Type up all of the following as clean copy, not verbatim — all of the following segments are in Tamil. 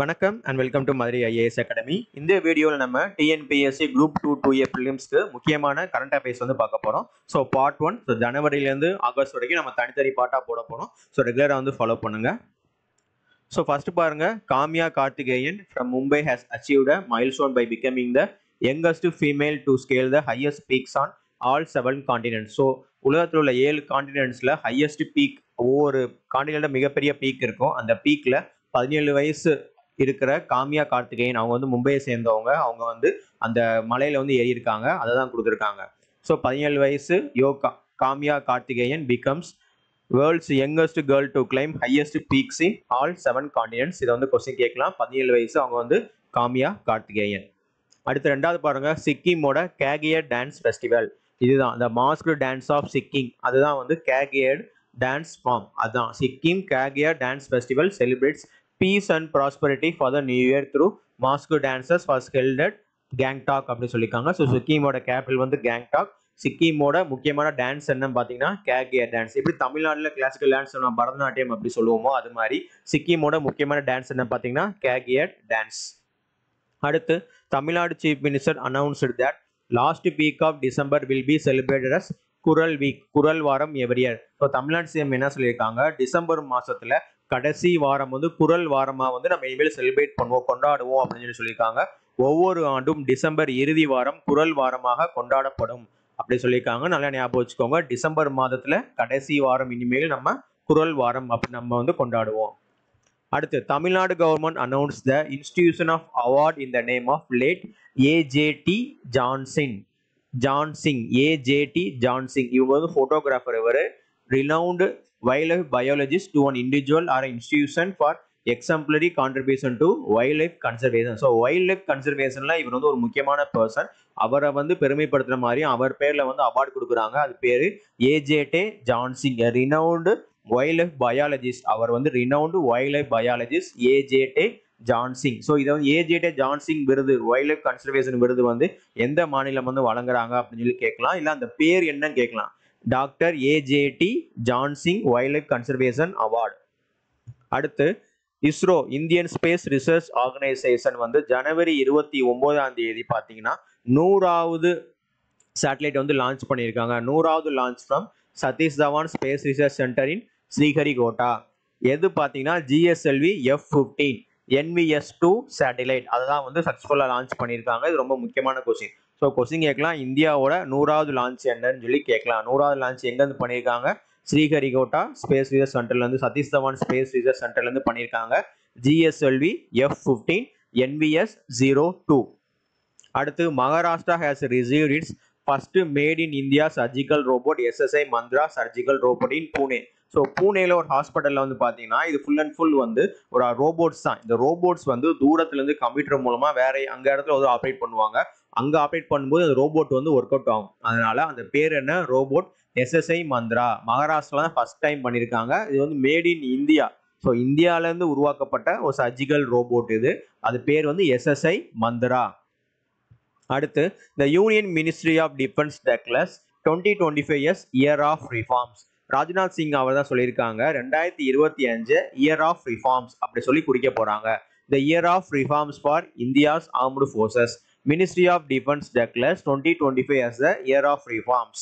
வணக்கம் and welcome to Madurai IAS academy. இந்த வீடியோவில் நம்ம டிஎன்பிஎஸ்சி குரூப் 2 பிலிம்ஸ்க்கு முக்கியமான கரண்ட் அஃபேர்ஸ் வந்து பார்க்க போகிறோம். ஸோ பார்ட் 1, ஸோ ஜனவரியிலேருந்து ஆகஸ்ட் வரைக்கும் நம்ம தனித்தனி பார்ட்டாக போட போகிறோம். ஸோ ரெகுலராக வந்து ஃபாலோ பண்ணுங்க. ஸோ ஃபர்ஸ்ட் பாருங்க, Kaamya Karthikeyan from Mumbai has achieved a milestone by becoming the youngest female to scale the highest peaks on all 7 continents. So உலகத்தில் உள்ள 7 காண்டினென்ட்ஸில் ஹையஸ்ட் பீக், ஒவ்வொரு காண்டினென்ட்ல மிகப்பெரிய பீக் இருக்கும். அந்த பீக்கில் 17 வயசு இருக்கிற காமியா கார்த்திகேயன் அவங்க வந்து மும்பையை சேர்ந்தவங்க. அவங்க வந்து அந்த மலையில வந்து ஏறி இருக்காங்க, அதை தான் கொடுத்துருக்காங்க. ஸோ 17 வயசு Kaamya Karthikeyan becomes world's youngest girl to claim highest peaks in all 7 continents. இதை வந்து கொஸ்டின் கேட்கலாம். 17 வயசு அவங்க வந்து காமியா கார்த்திகேயன். அடுத்து ரெண்டாவது பாருங்க, சிக்கிமோட கேகியட் டான்ஸ் ஃபெஸ்டிவல். இதுதான் இந்த மாஸ்க்டு டான்ஸ் ஆஃப் சிக்கிம். அதுதான் வந்து கேகியட் டான்ஸ் ஃபார்ம். அதுதான் Sikkim Kagyed dance festival celebrates peace and prosperity for the new year through mask dances was held at Gangtok அப்படின்னு சொல்லியிருக்காங்க. ஸோ சிக்கிமோட கேபிட்டல் வந்து கேங்டாக். சிக்கிமோட முக்கியமான டான்ஸ் என்னன்னு பார்த்தீங்கன்னா கேகியர் டான்ஸ். எப்படி தமிழ்நாட்டில் கிளாசிக்கல் டான்ஸ் நம்ம பரதநாட்டியம் அப்படி சொல்லுவோமோ அது மாதிரி சிக்கிமோட முக்கியமான டான்ஸ் என்ன பார்த்தீங்கன்னா கேகியர் டான்ஸ். அடுத்து Tamil Nadu chief minister announced that last week of December will be celebrated as Kural week, Kural வாரம் every year. So Tamil Nadu CM என்ன சொல்லியிருக்காங்க, டிசம்பர் மாசத்துல கடைசி வாரம் வந்து குரல் வாரமா வந்து நம்ம இனிமேல் செலிப்ரேட் பண்ணுவோம், கொண்டாடுவோம் அப்படின்னு சொல்லியிருக்காங்க. ஒவ்வொரு ஆண்டும் டிசம்பர் இறுதி வாரம் குரல் வாரமாக கொண்டாடப்படும் அப்படி சொல்லியிருக்காங்க. நல்லா ஞாபகம் வச்சுக்கோங்க, டிசம்பர் மாதத்துல கடைசி வாரம் இனிமேல் நம்ம குரல் வாரம் அப்படி நம்ம வந்து கொண்டாடுவோம். அடுத்து Tamil Nadu government announce the institution of award in the name of late AJT Johnsingh. AJT Johnsingh இவங்க வந்து போட்டோகிராஃபர். இவர் renowned wildlife biologist to an individual or an institution for exemplary contribution to wildlife conservation. So wild கன்சர்வேஷன்ல இவர் வந்து ஒரு முக்கியமான பர்சன். அவரை வந்து பெருமைப்படுத்துற மாதிரி அவர் பேர்ல வந்து அவார்டு கொடுக்குறாங்க. அது பேரு ஏஜேடே ஜான்சிங், renowned wildlife biologist. அவர் வந்து renowned wildlife biologist ஏஜேடே Johnsingh. So இதை வந்து ஏஜேடே ஜான்சிங் விருது, வைல்ட் லைஃப் கன்சர்வேஷன் விருது வந்து எந்த மாநிலம் வந்து வழங்குறாங்க அப்படின்னு சொல்லி கேட்கலாம். இல்லை அந்த பேர் என்னன்னு கேட்கலாம். Doctor AJT Johnsingh wildlife conservation award. அடுத்து ISRO Indian space research organisation வந்து ஜனவரி 29 பார்த்தீங்கன்னா 100வது சேட்டலைட் வந்து லான்ச் பண்ணியிருக்காங்க. 100வது launch from Satish Dhawan space research centre in Sriharikota. எது பார்த்தீங்கன்னா ஜிஎஸ்எல்வி F-15 NVS-2 சேட்டலைட். அதுதான் வந்து சக்ஸஸ்ஃபுல்லாக லான்ச் பண்ணியிருக்காங்க. இது ரொம்ப முக்கியமான கொஸ்டின். ஸோ கொஸ்டின் கேட்கலாம், இந்தியாவோட 100வது லான்ச் என்னன்னு சொல்லி கேட்கலாம். 100வது லான்ச் எங்கேருந்து பண்ணியிருக்காங்க, ஸ்ரீஹரிகோட்டா ஸ்பேஸ் ரிசர்ச் சென்டர்லேருந்து, சதீஷ் தவான் ஸ்பேஸ் ரிசர்ச் சென்டர்லேருந்து பண்ணியிருக்காங்க. GSLV F-15 NVS-02. அடுத்து Maharashtra has received its first made in India surgical robot SSI Mantra surgical robot in Pune. So பூனேல ஒரு ஹாஸ்பிட்டலில் வந்து பார்த்தீங்கன்னா இது ஃபுல் அண்ட் ஃபுல் வந்து ஒரு ரோபோட்ஸ் தான். இந்த ரோபோட்ஸ் வந்து தூரத்துலேருந்து கம்ப்யூட்டர் மூலமாக வேற அங்கே இடத்துல வந்து ஆப்ரேட் பண்ணுவாங்க. அங்கே ஆப்ரேட் பண்ணும்போது அந்த ரோபோட் வந்து ஒர்க் அவுட் ஆகும். அதனால அந்த பேர் என்ன, ரோபோட் SSI மந்த்ரா. மகாராஷ்டிரா தான் ஃபர்ஸ்ட் டைம் பண்ணியிருக்காங்க. இது வந்து மேட் இன் இந்தியா. ஸோ இந்தியாவிலேருந்து உருவாக்கப்பட்ட ஒரு சர்ஜிக்கல் ரோபோட் இது. அது பேர் வந்து SSI மந்த்ரா. அடுத்து the Union Ministry of Defense declares 2025 as year of reforms. Rajnath Singh அவர் தான் சொல்லியிருக்காங்க 2025 year of reforms அப்படி சொல்லி குறிக்க போறாங்க. The year of reforms for India's armed forces. Ministry of Defense declares 2025 as the year of reforms.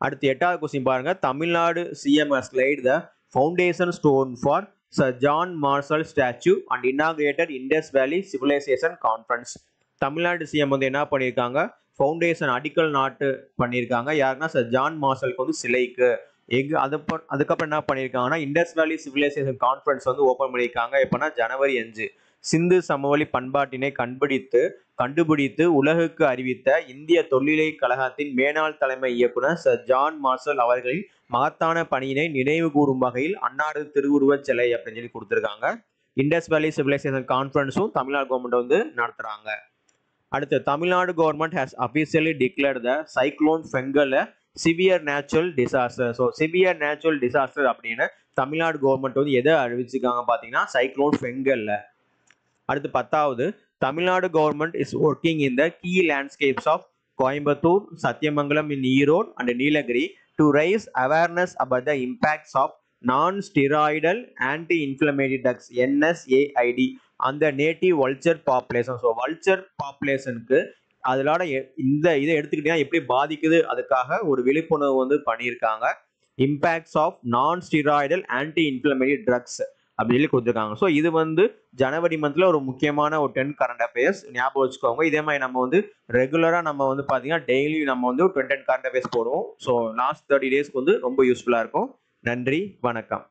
அடுத்து 8வது கொஸ்டின் பாருங்க, Tamil Nadu CM has laid the foundation stone for Sir John Marshall statue and inaugurated Indus Valley Civilization Conference. Tamil Nadu CM வந்து என்ன பண்ணியிருக்காங்க, ஃபவுண்டேஷன் அடிக்கல் நாட்டு பண்ணியிருக்காங்க. யாருன்னா சார் ஜான் மார்ஷலுக்கு வந்து சிலைக்கு. அதுக்கப்புறம் என்ன பண்ணியிருக்காங்கன்னா இண்டஸ் வேலி சிவிலைசேஷன் கான்ஃபரன்ஸ் வந்து ஓப்பன் பண்ணியிருக்காங்க. எப்போனா ஜனவரி 5. சிந்து சமவெளி பண்பாட்டினை கண்டுபிடித்து உலகுக்கு அறிவித்த இந்திய தொல்லியல் கழகத்தின் மேனாள் தலைமை இயக்குனர் சார் ஜான் மார்ஷல் அவர்களின் மகத்தான பணியினை நினைவு கூறும் வகையில் அன்னாரது திருவுருவச் சிலை அப்படின்னு சொல்லி கொடுத்துருக்காங்க. இண்டஸ் வேலி சிவிலைசேஷன் கான்ஃபரன்ஸும் தமிழ்நாடு கவர்மெண்ட் வந்து நடத்துறாங்க. அடுத்து Tamil Nadu government has officially declared the cyclone Fengal severe natural disaster. So severe natural disaster அப்படின்னு தமிழ்நாடு கவர்மெண்ட் வந்து எதை அறிவிச்சிருக்காங்க பார்த்தீங்கன்னா சைக்ளோன் ஃபெங்கல்ல. அடுத்து 10வது Tamil Nadu government is working in the key landscapes of Coimbatore, Sathyamangalam in Erode and Nilgiris to raise awareness about the impacts of non steroidal anti inflammatory drugs NSAID அந்த native vulture population. So vulture பாப்புலேஷனுக்கு அதோட இந்த இதை எடுத்துக்கிட்டீங்கன்னா எப்படி பாதிக்குது அதுக்காக ஒரு விழிப்புணர்வு வந்து பண்ணியிருக்காங்க. Impacts of non steroidal anti inflammatory drugs அப்படி சொல்லி கொடுத்துருக்காங்க. ஸோ இது வந்து ஜனவரி மந்த்ல ஒரு முக்கியமான ஒரு 10 கரண்ட் அஃபேர்ஸ் ஞாபகம் வச்சுக்கோங்க. இதே மாதிரி நம்ம வந்து ரெகுலரா நம்ம வந்து பாத்தீங்கன்னா டெய்லி நம்ம வந்து 10 கரண்ட் அஃபேர்ஸ் போடுவோம். ஸோ லாஸ்ட் 30 டேஸ்க்கு வந்து ரொம்ப யூஸ்ஃபுல்லா இருக்கும். நன்றி, வணக்கம்.